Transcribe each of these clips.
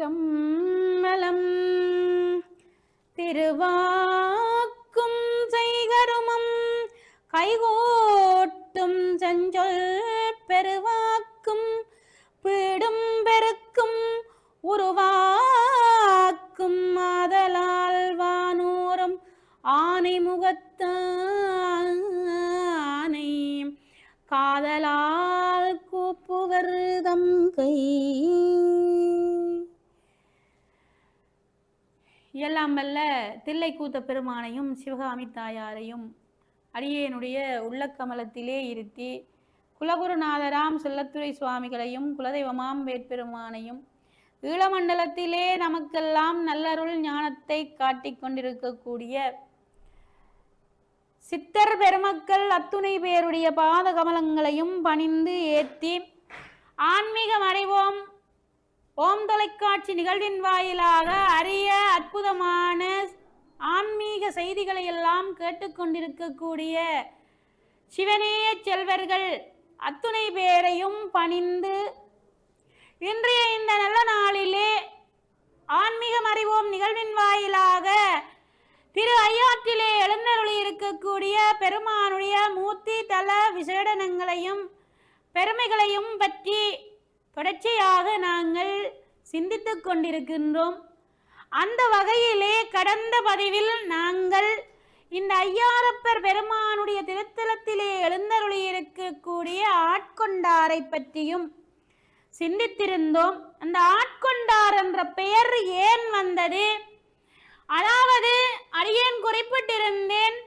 கம்மலம் திருவாக்கும் செய்கருமம் கைகோட்டும் செஞ்சொல் பெருவாக்கும் பீடும் பெருக்கும் உருவாக்கும் ஆதலால் வானோரும் ஆனை முகத்தானை காதலால் கூப்புகர்தம் கை. எல்லாம் வல்ல தில்லைக்கூத்த பெருமானையும் சிவகாமி தாயாரையும் அடியேனுடைய உள்ளக்கமலத்திலே இருத்தி குலகுருநாதராம் செல்லத்துறை சுவாமிகளையும் குலதெய்வமாம் வேட்பெருமானையும் ஈழமண்டலத்திலே நமக்கெல்லாம் நல்லருள் ஞானத்தை காட்டிக் கொண்டிருக்கக்கூடிய சித்தர் பெருமக்கள் அத்துணை பேருடைய பாத கமலங்களையும் பணிந்து ஏத்தி ஆன்மீகம் அறிவோம் ஓம் தொலைக்காட்சி நிகழ்வின் வாயிலாக அரிய அற்புதமான ஆன்மீக செய்திகளை எல்லாம் கேட்டுக்கொண்டிருக்கக்கூடிய சிவனேய செல்வர்கள் அத்துணை பேரையும் பணிந்து இன்றைய இந்த நல்ல நாளிலே ஆன்மீகம் அறிவோம் நிகழ்வின் வாயிலாக திரு ஐயாற்றிலே எழுந்தருளி இருக்கக்கூடிய பெருமானுடைய மூர்த்தி தல விசேடனங்களையும் பெருமைகளையும் பற்றி தொடர்ச்சியாக நாங்கள் சிந்தித்துக் கொண்டிருக்கின்றோம். அந்த வகையிலே கடந்த பதிவில் நாங்கள் இந்த ஐயாரப்பர் பெருமானுடைய திருத்தலத்திலே எழுந்தருளி இருக்கக்கூடிய ஆட்கொண்டாரை பற்றியும் சிந்தித்திருந்தோம். அந்த ஆட்கொண்டார் என்ற பெயர் ஏன் வந்தது? அதாவது அடியேன் குறிப்பிட்டிருந்தேன்,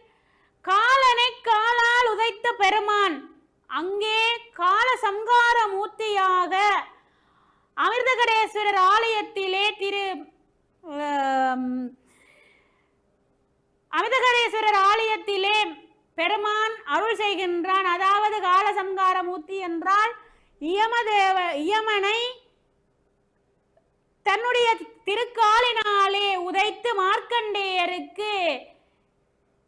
காலனை காலால் உதைத்த பெருமான் அங்கே கால சம்ஹார மூர்த்தியாக அமிர்தகடேஸ்வரர் ஆலயத்திலே அமிர்தகடேஸ்வரர் ஆலயத்திலே பெருமான் அருள் செய்கின்றான். அதாவது கால சம்ஹார மூர்த்தி என்றால் இயமனை தன்னுடைய திருக்காலினாலே உதைத்து மார்க்கண்டேயருக்கு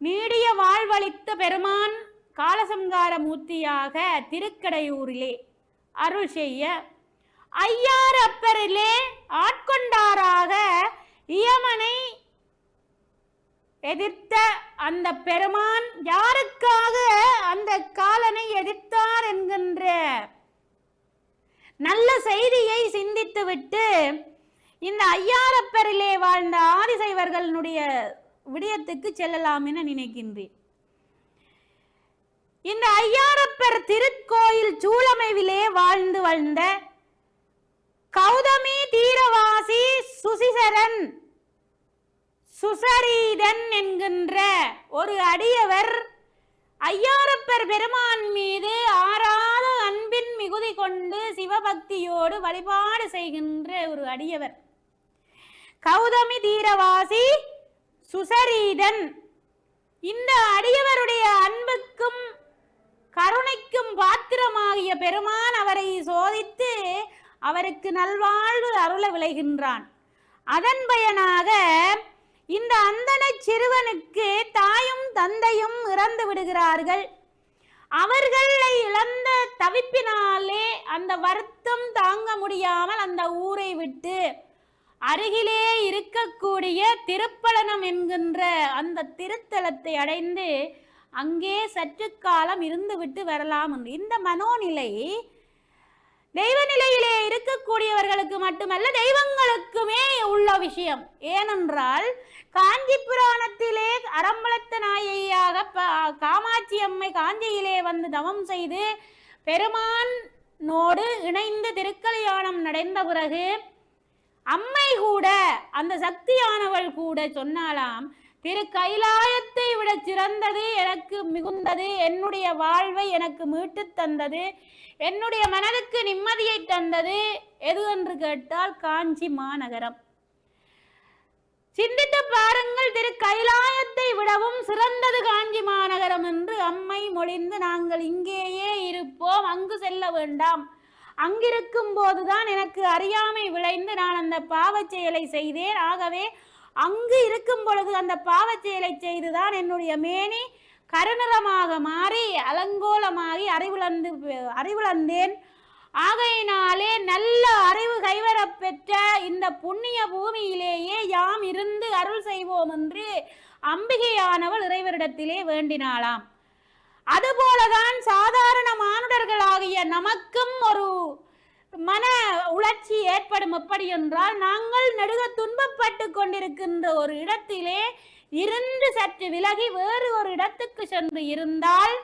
நீடிய வாழ்வளித்த பெருமான் காலசம்ஹார மூர்த்தியாக திருக்கடையூரிலே அருள் செய்ய ஐயாரப்பரிலே ஆட்கொண்டாராக இயமனை எதிர்த்த அந்த பெருமான் யாருக்காக அந்த காலனை எதிர்த்தார் என்கின்ற நல்ல செய்தியை சிந்தித்துவிட்டு இந்த ஐயாரப்பரிலே வாழ்ந்த ஆதிசைவர்களுடைய விடயத்துக்கு செல்லலாம் என நினைக்கின்றேன். இந்த ஐயாரப்பர் திருக்கோயில் சூளமைவிலே வாழ்ந்து வந்த கௌதமி தீரவாசி சுசரீதன் என்கின்ற ஒரு அடியவர் ஐயாரப்பர் பெருமான் மீது ஆறாத அன்பின் மிகுதி கொண்டு சிவபக்தியோடு வழிபாடு செய்கின்ற ஒரு அடியவர் கௌதமி தீரவாசி சுசரீதன். இந்த அடியவருடைய அன்புக்கும் கருணைக்கும் பாத்திரமாகிய பெருமான் அவரை சோதித்து அவருக்கு நல்வாழ்வு அருள விளைகின்றான். அதன் பயனாக இந்த அந்தனை சிறுவனுக்கு தாயும் தந்தையும் இறந்து விடுகிறார்கள். அவர்களை இழந்த தவிப்பினாலே அந்த வருத்தம் தாங்க முடியாமல் அந்த ஊரை விட்டு அருகிலே இருக்கக்கூடிய திருப்பழனம் என்கின்ற அந்த திருத்தலத்தை அடைந்து அங்கே சற்று காலம் இருந்துவிட்டு வரலாம் என்று. இந்த மனோநிலை தெய்வ நிலையிலே இருக்கக்கூடியவர்களுக்கு மட்டுமல்ல, தெய்வங்களுக்குமே உள்ள விஷயம். ஏனென்றால் காஞ்சி புராணத்திலே அரம்பலத்த நாயையாக காமாட்சி அம்மை காஞ்சியிலே வந்து தவம் செய்து பெருமானோடு இணைந்து திருக்கல்யாணம் நடந்த பிறகு அம்மை கூட, அந்த சக்தியானவள் கூட சொன்னாலாம், திரு கைலாயத்தை விட சிறந்தது எனக்கு மிகுந்தது, என்னுடைய வாழ்வை எனக்கு மீட்டு தந்தது, என்னுடைய மனதுக்கு நிம்மதியை தந்தது எது என்று கேட்டால் காஞ்சி மாநகரம். சிந்தித்து பாருங்கள், திரு கைலாயத்தை விடவும் சிறந்தது காஞ்சி மாநகரம் என்று அம்மை மொழிந்து, நாங்கள் இங்கேயே இருப்போம், அங்கு செல்ல வேண்டாம், அங்கிருக்கும் போதுதான் எனக்கு அறியாமை விளைந்து நான் அந்த பாவச் செயலை செய்தேன், ஆகவே அங்கு இருக்கும் பொழுது அந்த பாவச் செயலை செய்துதான் என்னுடைய மேனி கருநிறமாக மாறி அலங்கோலமாகி அறிவுளந்தேன். ஆகையினாலே நல்ல அறிவு கைவரப் பெற்ற இந்த புண்ணிய பூமியிலேயே யாம் இருந்து அருள் செய்வோம் என்று அம்பிகையானவள் இறைவரிடத்திலே வேண்டினாளாம். அதுபோலதான் சாதாரண மானுடர்களாகிய நமக்கும் ஒரு மன உணர்ச்சி ஏற்படும். எப்படி என்றால், நாங்கள் நெடுக துன்பப்பட்டு கொண்டிருக்கின்ற ஒரு இடத்திலே இருந்து சற்று விலகி வேறு ஒரு இடத்துக்கு சென்று இருந்தால்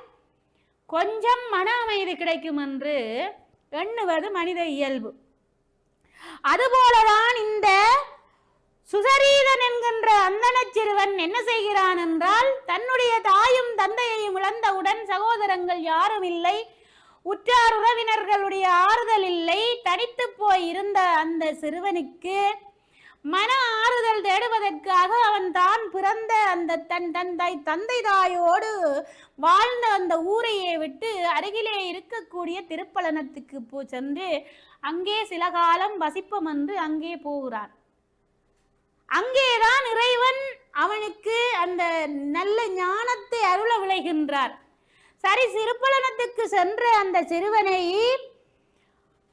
கொஞ்சம் மன அமைதி கிடைக்கும் என்று எண்ணுவது மனித இயல்பு. அதுபோலதான் இந்த சுசரீதன் என்கின்ற அந்தன சிறுவன் என்ன செய்கிறான் என்றால், தன்னுடைய தாயும் தந்தையையும் இழந்தவுடன் சகோதரங்கள் யாரும் இல்லை, உற்றார் உறவினர்களுடைய ஆறுதல் இல்லை, தனித்து போய் இருந்த அந்த சிறுவனுக்கு மன ஆறுதல் தேடுவதற்காக அவன் தான் பிறந்த அந்த தந்தை தாயோடு வாழ்ந்த அந்த ஊரையே விட்டு அருகிலே இருக்கக்கூடிய திருப்பலனத்துக்கு சென்று அங்கே சில காலம் வசிப்பம் என்று அங்கே போகிறான். அங்கேதான் இறைவன் அவனுக்கு அந்த நல்ல ஞானத்தை அருள விளைகின்றார். சரி, திருப்பலனத்துக்கு சென்ற அந்த சிறுவனை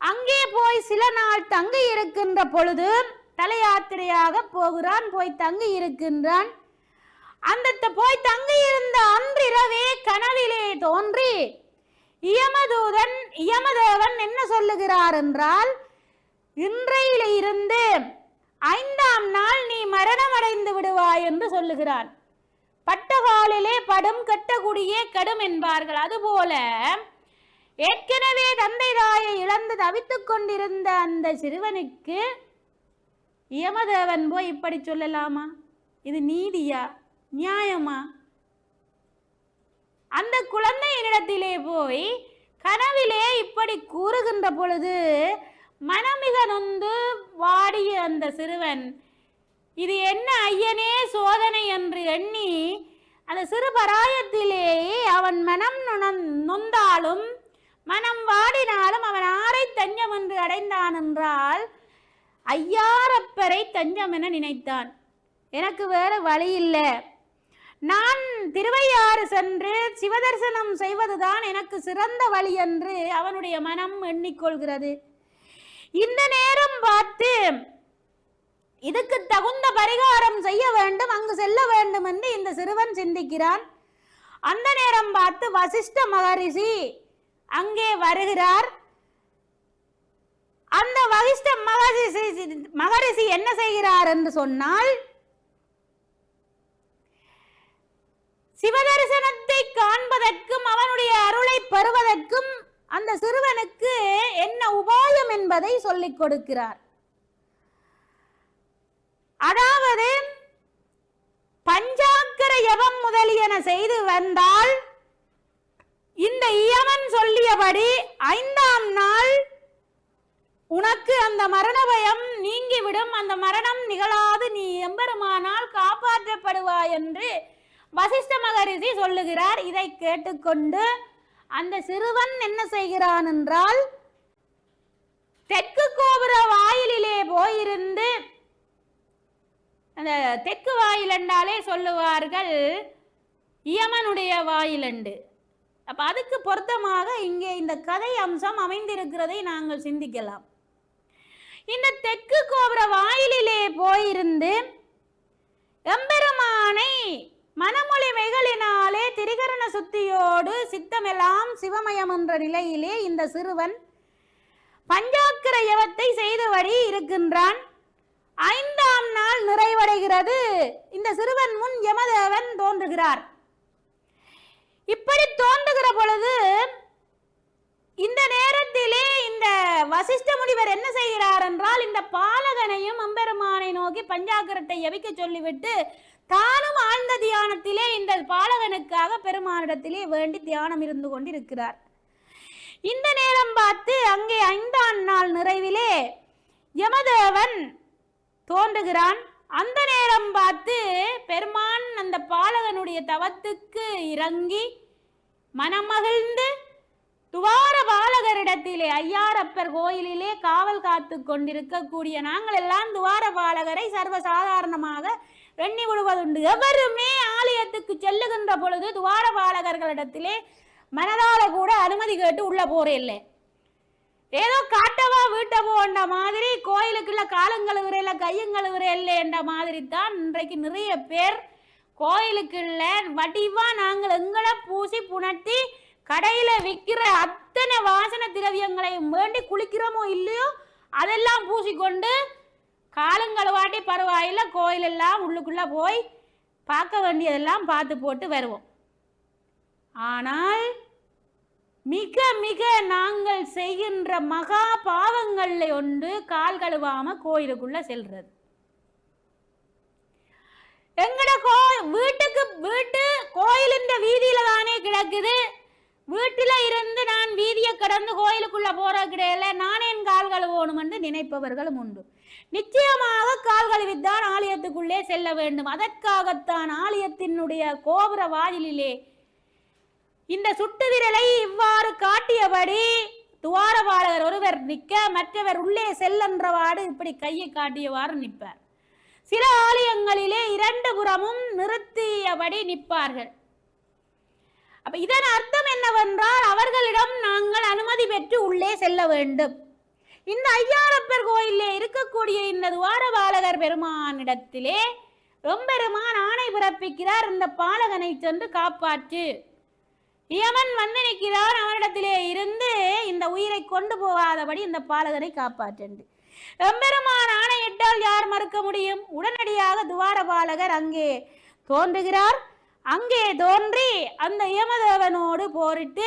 அங்கே போய் சில நாள் தங்கி இருக்கின்ற பொழுது தல யாத்திரையாக போகிறான். போய் தங்கி இருக்கின்றான். அந்த போய் தங்கி இருந்த அன்றிரவே கனவிலே தோன்றி யமதேவன் என்ன சொல்லுகிறார் என்றால், இன்றையில இருந்து 5ஆம் நாள் நீ மரணமடைந்து விடுவாய் என்று சொல்லுகிறான். பட்டகாலிலே படும் கட்டகுடியே கடும் என்பார்கள். அதுபோல ஏற்கனவே தந்தை தாயை இழந்து தவித்துக் கொண்டிருந்த அந்த சிறுவனுக்கு யமதேவன் போய் இப்படி சொல்லலாமா? இது நீதியா, நியாயமா? அந்த குழந்தையினிடத்திலே போய் கனவிலே இப்படி கூறுகின்ற பொழுது மனமிக நொந்து வாடிய அந்த சிறுவன், இது என்ன ஐயனே சோதனை என்று எண்ணி அந்த சிறு பராயத்திலேயே அவன் மனம் நொந்தாலும் மனம் வாடினாலும் அவன் ஆரை தஞ்சம் என்று அடைந்தான் என்றால் ஐயாரப்பரை தஞ்சம் என நினைத்தான். எனக்கு வேற வழி இல்லை, நான் திருவையாறு சென்று சிவதர்சனம் செய்வதுதான் எனக்கு சிறந்த வழி என்று அவனுடைய மனம் எண்ணிக்கொள்கிறது. இந்த நேரம் பார்த்து இதுக்கு தகுந்த பரிகாரம் செய்ய வேண்டும், அங்கு செல்ல வேண்டும் என்று இந்த சிறுவன் சிந்திக்கிறான். அந்த நேரம் பார்த்து வசிஷ்ட மகரிஷி அங்கே வருகிறார். அந்த வசிஷ்ட மகரிஷி என்ன செய்கிறார் என்று சொன்னால், சிவதரிசனத்தை காண்பதற்கும் அவனுடைய அருளை பெறுவதற்கும் அந்த சிறுவனுக்கு என்ன உபாயம் என்பதை சொல்லிக் கொடுக்கிறார். அதாவது பஞ்சாக்கர யவம் முதலியன செய்து வந்தால் இந்த யமன் சொல்லியபடி 5ஆம் நாள் உனக்கு அந்த மரண பயம் நீங்கிவிடும், அந்த மரணம் நிகழாது, நீ எம்பெருமானால் காப்பாற்றப்படுவாய் என்று வசிஷ்ட மகரிஷி சொல்லுகிறார். இதை கேட்டுக்கொண்டு அந்த சிறுவன் என்ன செய்கிறான் என்றால், தெற்கு கோபுர வாயிலிலே போயிருந்து, அந்த தெற்கு வாயில் என்றாலே சொல்லுவார்கள் யமனுடைய வாயிலண்டு. அப்ப அதுக்கு பொருத்தமாக இங்கே இந்த கதை அம்சம் அமைந்திருக்கிறதை நாங்கள் சிந்திக்கலாம். இந்த தெற்கு கோபுர வாயிலிலே போயிருந்து எம்பெருமானை மனமொழிமைகளினாலே திரிகரண சுத்தியோடு சித்தமெல்லாம் சிவமயம் என்ற நிலையிலே இந்த சிறுவன் பஞ்சாக்கர யவத்தை செய்தபடி இருக்கின்றான். 5ஆம் நாள் நிறைவடைகிறது. இந்த சிறுவன் முன் யமதேவன் தோன்றுகிறார். இப்படி தோன்றுகிற பொழுது இந்த நேரத்திலே இந்த வசிஷ்ட முனிவர் என்ன செய்கிறார் என்றால், இந்த பாலகனையும் எம்பெருமானை நோக்கி பஞ்சாக்கரத்தை யவிக்க சொல்லிவிட்டு தானும் ஆழ்ந்த தியானத்திலே இந்த பாலகனுக்காக பெருமானிடத்திலே வேண்டி தியானம் இருந்து கொண்டிருக்கிறார். இந்த நேரம் பார்த்து அங்கே 5ஆம் நாள் நிறைவிலே யமதேவன் தோன்றுகிறான். அந்த நேரம் பார்த்து பெருமான் அந்த பாலகனுடைய தவத்துக்கு இறங்கி மனமகிழ்ந்து துவார பாலகரிடத்திலே, ஐயாரப்பர் கோயிலிலே காவல் காத்து கொண்டிருக்கக்கூடிய நாங்கள் எல்லாம் துவார பாலகரை சர்வசாதாரணமாக எண்ணி விடுவதுண்டு. எவருமே ஆலயத்துக்கு செல்லுகின்ற பொழுது துவார பாலகர்களிடத்திலே மனதால கூட அனுமதி கேட்டு உள்ள போறே இல்லை. ஏதோ காட்டவா வீட்டை போன்ற மாதிரி கோயிலுக்குள்ள காலங்கழுவுறையில கையங்கழுவுறையில என்ற மாதிரி தான் இன்றைக்கு நிறைய பேர் கோயிலுக்குள்ள வடிவா நாங்கள் எங்களை பூசி புணர்த்தி கடையில விற்கிற அத்தனை வாசன திரவியங்களையும் வேண்டி குளிக்கிறோமோ இல்லையோ அதெல்லாம் பூசிக்கொண்டு காலங்கழுவாட்டி பரவாயில்ல கோயிலெல்லாம் உள்ளுக்குள்ள போய் பார்க்க வேண்டியதெல்லாம் பார்த்து போட்டு வருவோம். ஆனால் மிக மிக நாங்கள் செய்கின்ற மகா பாவங்கள்ல ஒன்று கால் கழுவாம கோயிலுக்குள்ள செல்றது. எங்கட வீட்டு கோயிலின் வீதியில தானே கிடக்குது. வீட்டில இருந்து நான் வீதியை கடந்து கோயிலுக்குள்ள போற கிடையாது, நான் என் கால் கழுவோணும் என்று நினைப்பவர்களும் உண்டு. நிச்சயமாக கால் கழுவித்தான் ஆலயத்துக்குள்ளே செல்ல வேண்டும். அதற்காகத்தான் ஆலயத்தினுடைய கோபுர வாயிலிலே இந்த சுட்டு விரலை இவ்வாறு காட்டியபடி துவாரபாலகர் ஒருவர் நிற்க, மற்றவர் உள்ளே செல்லன்றவாறு இப்படி கையை காட்டியவாறு நிற்பார். சில ஆலயங்களிலே இரண்டு புறமும் நிறுத்தியபடி நிற்பார்கள். அப்ப இதன் அர்த்தம் என்னவென்றால் அவர்களிடம் நாங்கள் அனுமதி பெற்று உள்ளே செல்ல வேண்டும். இந்த ஐயாரப்பர் கோயிலே இருக்கக்கூடிய இந்த துவாரபாலகர் பெருமானிடத்திலே ரொம்பெருமான் ஆணை பிறப்பிக்கிறார், இந்த பாலகனை சென்று காப்பாற்று. யமன் வந்து நிற்கிறான், அவனிடத்திலே இருந்து இந்த உயிரை கொண்டு போகாதபடி இந்த பாலகனை காப்பாற்று. எம்பெருமான் ஆணையிட்டால் யார் மறுக்க முடியும்? உடனடியாக துவாரபாலகர் அங்கே தோன்றுகிறார். அங்கே தோன்றி அந்த யமதேவனோடு போரிட்டு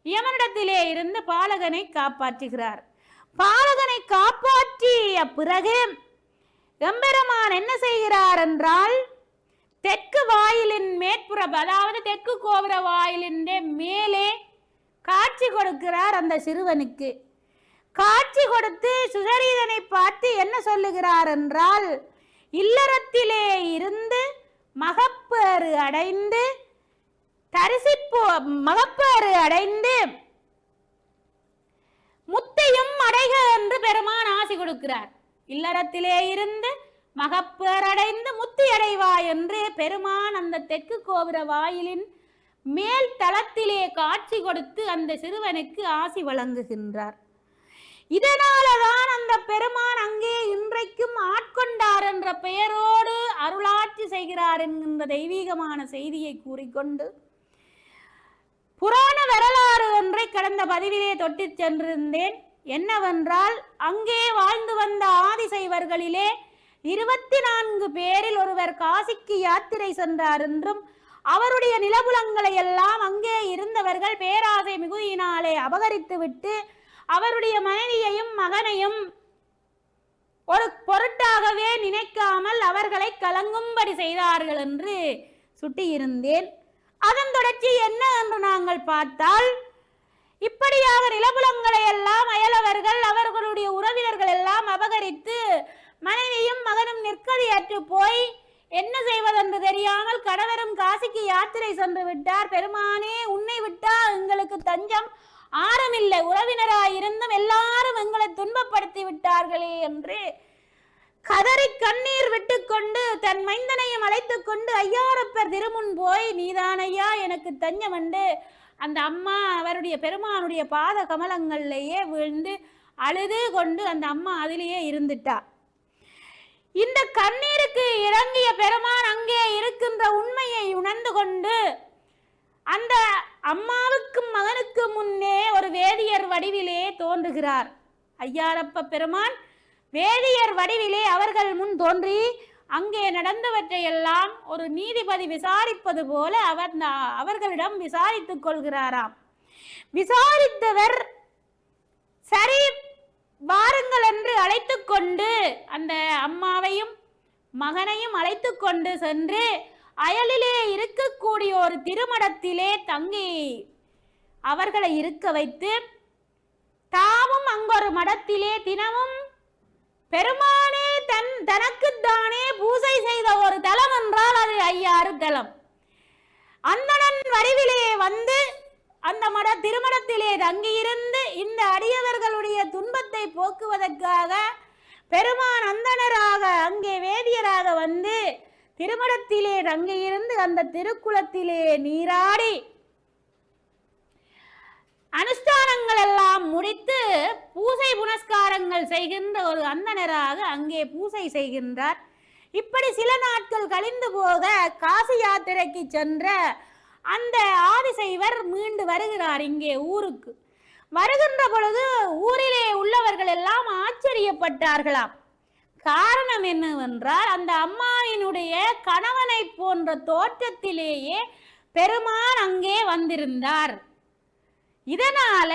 யமனிடத்திலே இருந்து பாலகனை காப்பாற்றுகிறார். பாலகனை காப்பாற்றிய பிறகு எம்பெருமான் என்ன செய்கிறார் என்றால், தெற்கு வாயிலின் மேற்புறம், அதாவது தெற்கு கோபுர வாயிலின் மேலே காட்சி கொடுக்கிறார். அந்த சிறுவனுக்கு காட்சி கொடுத்து சுசரீதனை பார்த்து என்ன சொல்லுகிறார் என்றால், இல்லறத்திலே இருந்து மகப்பேறு அடைந்து மகப்பேறு அடைந்து முத்தையும் அடைக என்று பெருமான் ஆசி கொடுக்கிறார். இல்லறத்திலே இருந்து மகப்பேரடைந்து முத்தி அடைவாய் என்று பெருமான் அந்த தெற்கு கோபுர வாயிலின் மேல் தளத்திலே காட்சி கொடுத்து அந்த சிறுவனுக்கு ஆசி வழங்குகின்றார். இதனாலதான் அந்த பெருமான் அங்கே இன்றைக்கும் ஆட்கொண்டார் என்ற பெயரோடு அருளாட்சி செய்கிறார் என்கின்ற தெய்வீகமான செய்தியை கூறிக்கொண்டு, புராண வரலாறு ஒன்றை கடந்த பதிவிலே தொட்டி சென்றிருந்தேன். என்னவென்றால், அங்கே வாழ்ந்து வந்த ஆதிசைவர்களிலே 24 பேரில் ஒருவர் காசிக்கு யாத்திரை சென்றார் என்றும், அவருடைய நிலபுலங்களை எல்லாம் அங்கே இருந்தவர்கள் பேராசை மிகுதியினாலே அபகரித்து விட்டு அவருடைய மனைவியையும் மகனையும் ஒரு பொருட்டாகவே நினைக்காமல் அவர்களை கலங்கும்படி செய்தார்கள் என்று சுட்டியிருந்தேன். அதன் தொடர்ச்சி என்ன என்று நாங்கள் பார்த்தால், இப்படியாக நிலபுலங்களை எல்லாம் அயலவர்கள் அவர்களுடைய உறவினர்கள் எல்லாம் அபகரித்து மனைவியும் மகனும் நிற்கதியற்று போய் என்ன செய்வதென்று தெரியாமல் கணவரும் காசிக்கு யாத்திரை சென்று விட்டார். பெருமானே, உன்னை விட்டா எங்களுக்கு தஞ்சம் ஆரமில்லை, உறவினராயிருந்தும் எல்லாரும் எங்களை துன்பப்படுத்தி விட்டார்களே என்று கதறி கண்ணீர் விட்டுக்கொண்டு தன் மைந்தனையும் அழைத்துக் கொண்டு ஐயாரப்பர் திருமுன் போய், நீதானையா எனக்கு தஞ்சம் என்று அந்த அம்மா அவருடைய பெருமானுடைய பாத கமலங்கள்லேயே விழுந்து அழுது கொண்டு அந்த அம்மா அதிலேயே இருந்துட்டா. இந்த கண்ணீருக்கு இறங்கிய பெருமான் அங்கே இருக்கின்ற உண்மையை உணர்ந்து கொண்டு அந்த அம்மாவுக்கும் மகனுக்கு முன்னே ஒரு வேதியர் வடிவிலே தோன்றுகிறார். ஐயாரப்ப பெருமான் வேதியர் வடிவிலே அவர்கள் முன் தோன்றி அங்கே நடந்தவற்றையெல்லாம் ஒரு நீதிபதி விசாரிப்பது போல அவர்களிடம் விசாரித்துக் கொள்கிறாராம். விசாரித்தவர் சரி வாருங்கள் என்று அழைத்து கொண்டு அந்த அம்மாவையும் மகனையும் அழைத்து கொண்டு சென்று அயலிலே இருக்கக்கூடிய ஒரு திருமடத்திலே தங்கி அவர்களை இருக்க வைத்து, தாமும் அங்கொரு மடத்திலே தினமும் பெருமானே தனக்குத்தானே பூசை செய்த ஒரு தலம் என்றால் அது ஐயாறு தலம். அந்தணன் வடிவிலே வந்து அந்த திருமணத்திலே தங்கியிருந்து இந்த அடியவர்களுடைய துன்பத்தை போக்குவதற்காக பெருமான் அந்தணராக அங்கே வேதியராக வந்து திருமணத்திலே தங்கியிருந்து அந்த திருக்குளத்திலே நீராடி அனுஷ்டானங்கள் எல்லாம் முடித்து பூஜைகள் செய்கின்ற ஒரு அந்தணராக அங்கே பூஜை செய்கின்றார். இப்படி சில நாட்கள் கழிந்து போக காசி யாத்திரைக்கு சென்ற அந்த ஆதிசைவர் மீண்டு வருகிறார் இங்கே ஊருக்கு. வருகின்ற பொழுது ஊரிலே உள்ளவர்கள் எல்லாம் ஆச்சரியப்பட்டார்களாம். காரணம் என்னவென்றால் அந்த அம்மாவினுடைய கணவனை போன்ற தோற்றத்திலேயே பெருமான் அங்கே வந்திருந்தார். இதனால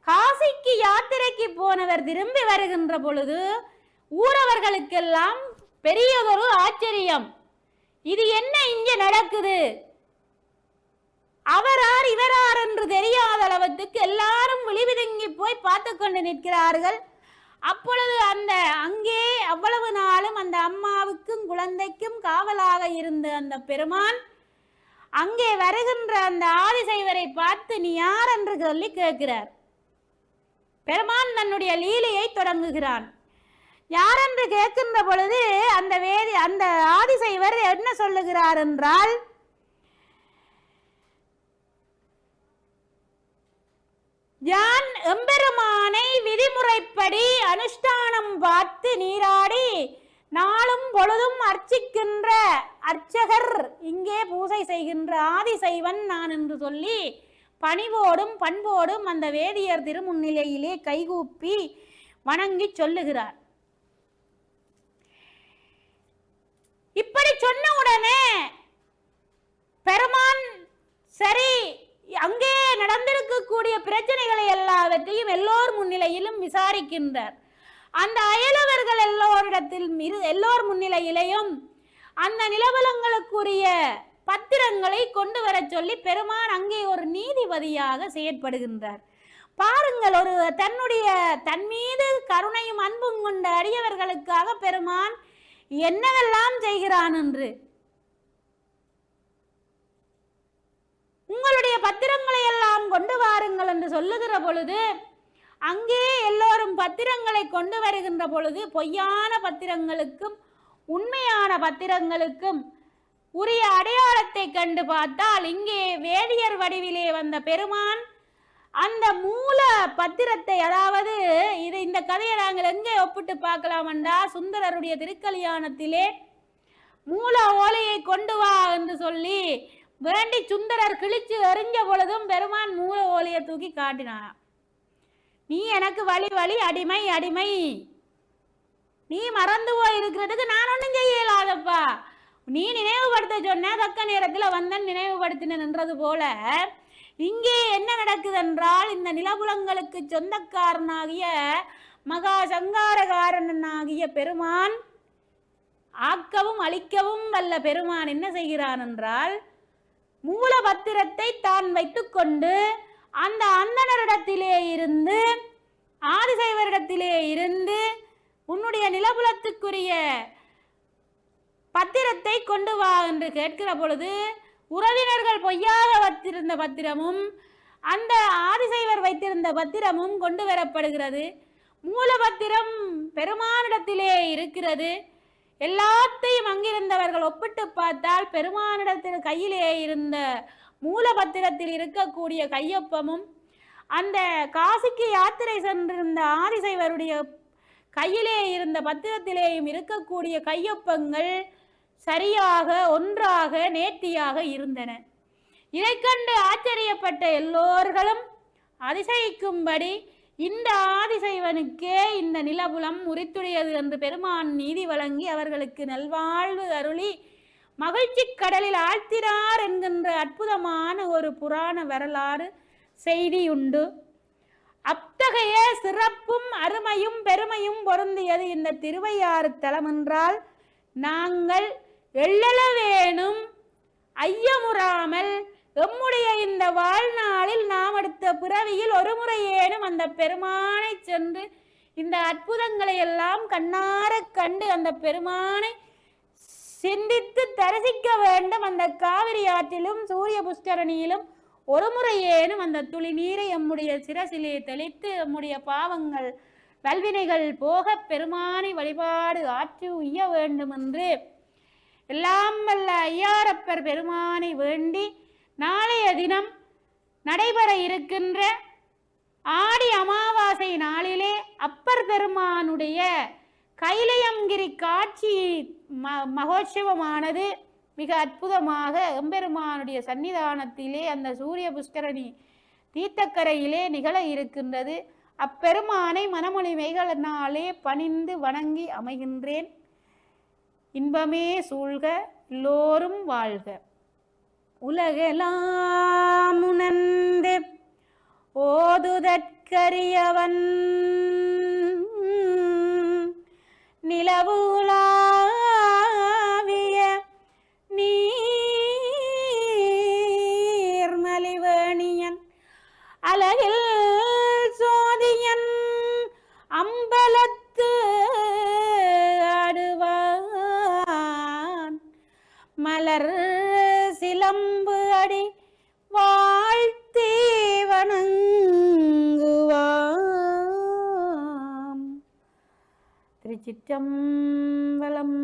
காசிக்கு யாத்திரைக்கு போனவர் திரும்பி வருகின்ற பொழுது ஊரவர்களுக்கெல்லாம் பெரியதொரு ஆச்சரியம். இது என்ன இங்கே நடக்குது, அவரார் இவரார் என்று தெரியாத அளவுக்கு எல்லாரும் விழிவிதுங்கி போய் பார்த்து கொண்டு நிற்கிறார்கள். அப்பொழுது அந்த அங்கே அவ்வளவு நாளும் அந்த அம்மாவுக்கும் குழந்தைக்கும் காவலாக இருந்த அந்த பெருமான் அங்கே வருகின்ற அந்த ஆதிசைவரை பார்த்து நீ யார் என்று சொல்லி கேட்கிறார். பெருமான் தன்னுடைய லீலையை தொடங்குகிறான். யார் என்று கேட்கின்ற பொழுது அந்த ஆதிசைவர் என்ன சொல்லுகிறார் என்றால், யான் எம்பெருமானை விதிமுறைப்படி அனுஷ்டானம் பார்த்து நீராடி நாளும் பொழுதும் அர்ச்சிக்கின்ற அர்ச்சகர், இங்கே பூஜை செய்கின்ற ஆதிசைவன் நான் என்று சொல்லி பணிவோடும் பண்போடும் அந்த வேதியர் திருமுன்னிலையிலே கைகூப்பி வணங்கி சொல்லுகிறார். இப்படி சொன்ன உடனே பெருமான் சரி அங்கே நடந்திருக்கக்கூடிய பிரச்சனைகளை எல்லாவற்றையும் எல்லோர் முன்னிலையிலும் விசாரிக்கின்றார். அந்த அயலவர்கள் எல்லோர் முன்னிலையிலையும் அந்த நிலவலங்களுக்குரிய பத்திரங்களை கொண்டு வர சொல்லி பெருமான் அங்கே ஒரு நீதிபதியாக செயற்படுகின்றார். பாருங்கள், ஒரு தன் மீது கருணையும் அன்பும் கொண்ட அடியவர்களுக்காக பெருமான் என்னவெல்லாம் செய்கிறான் என்று. உங்களுடைய பத்திரங்களை எல்லாம் கொண்டு வாருங்கள் என்று சொல்லுகிற பொழுது அங்கே எல்லோரும் பத்திரங்களை கொண்டு வருகின்ற பொழுது பொய்யான பத்திரங்களுக்கும் உண்மையான பத்திரங்களுக்கும் உரிய அடையாளத்தை கண்டு பார்த்தால் இங்கே வேதியர் வடிவிலே வந்த பெருமான் அந்த மூல பத்திரத்தை, அதாவது இந்த கதையை நாங்கள் எங்கே ஒப்பிட்டு பார்க்கலாம் என்றா, சுந்தரருடைய திருக்கல்யாணத்திலே மூல ஓலையை கொண்டு வா என்று சொல்லி வேண்டி சுந்தரர் கிழிச்சு எறிஞ்ச பொழுதும் பெருமான் மூல ஓலையை தூக்கி காட்டினான். நீ எனக்கு வழி வழி அடிமை அடிமை, நீ மறந்து போய் இருக்கிறதுக்கு நான் ஒன்றும் செய்யலாதப்பா, நீ நினைவுபடுத்த சொன்ன தக்க நேரத்தில் வந்தன் நினைவுபடுத்தின என்றது போல இங்கே என்ன நடக்குது என்றால், இந்த நிலபுலங்களுக்கு சொந்தக்காரனாகிய மகா சங்காரகாரனாகிய பெருமான், ஆக்கவும் அழிக்கவும் வல்ல பெருமான் என்ன செய்கிறான் என்றால், மூல பத்திரத்தை தான் வைத்துக்கொண்டு அந்த அந்தணரிடத்திலே இருந்து ஆதிசைவரிடத்திலே இருந்து உன்னுடைய நிலபுலத்துக்குரிய பத்திரத்தை கொண்டு வா என்று கேட்கிற பொழுது உறவினர்கள் பொய்யாக வைத்திருந்த பத்திரமும் அந்த ஆதிசைவர் வைத்திருந்த பத்திரமும் கொண்டு வரப்படுகிறது. மூலபத்திரம் பெருமானிடத்திலே இருக்கிறது. எல்லாத்தையும் அங்கிருந்தவர்கள் ஒப்பிட்டு பார்த்தால் பெருமானிடத்தில் கையிலே இருந்த மூலபத்திரத்தில் இருக்கக்கூடிய கையொப்பமும் அந்த காசிக்கு யாத்திரை சென்றிருந்த ஆதிசைவருடைய கையிலே இருந்த பத்திரத்திலேயும் இருக்கக்கூடிய கையொப்பங்கள் சரியாக ஒன்றாக நேர்த்தியாக இருந்தன. இதை கண்டு ஆச்சரியப்பட்ட எல்லோர்களும் அதிசயிக்கும்படி இந்த ஆதிசைவனுக்கே இந்த நிலபுலம் உரித்துடையது என்று பெருமான் நீதி வழங்கி அவர்களுக்கு நல்வாழ்வு அருளி மகிழ்ச்சி கடலில் ஆழ்த்தினார் என்கின்ற அற்புதமான ஒரு புராண வரலாறு செய்தியுண்டு. அத்தகைய சிறப்பும் அருமையும் பெருமையும் பொருந்தியது இந்த திருவையாறு தலம் என்றால் நாங்கள் எள்ளளவேனும் ஐயமுறாமல் எம்முடைய இந்த வாழ்நாளில் நாம் எடுத்த பிறவியில் ஒரு முறையேனும் அந்த பெருமானை சென்று இந்த அற்புதங்களை எல்லாம் கண்ணார கண்டு அந்த பெருமானை சிந்தித்து தரிசிக்க வேண்டும். அந்த காவிரி ஆற்றிலும் சூரிய புஷ்கரணியிலும் ஒரு முறையேனும் அந்த துளி நீரை எம்முடைய சிரசிலே தெளித்து எம்முடைய பாவங்கள் வல்வினைகள் போக பெருமானை வழிபாடு ஆற்றி உய்ய வேண்டும் என்று எல்லாம் வல்ல ஐயாரப்பர் பெருமானை வேண்டி நாளைய தினம் நடைபெற இருக்கின்ற ஆடி அமாவாசை நாளிலே அப்பர் பெருமானுடைய கைலையங்கிரி காட்சி மகோற்சவமானது மிக அற்புதமாக எம்பெருமானுடைய சன்னிதானத்திலே அந்த சூரிய புஷ்கரணி தீர்த்தக்கரையிலே நிகழ இருக்கின்றது. அப்பெருமானை மனமொழிமைகளினாலே பணிந்து வணங்கி அமைகின்றேன். இன்பமே சூழ்க, எல்லோரும் வாழ்க. உலகெல்லாம் உணர்ந்து ஓதுதற்கரியவன் நிலவுலாவிய நீர்மலிவேணியன் அழகில் சோதியன் அம்பலத்து ஆடுவான் மலர் சிலம்பு அடி வாழ்த்தி வணங்குவாம். திருச்சிற்றம்பலம்.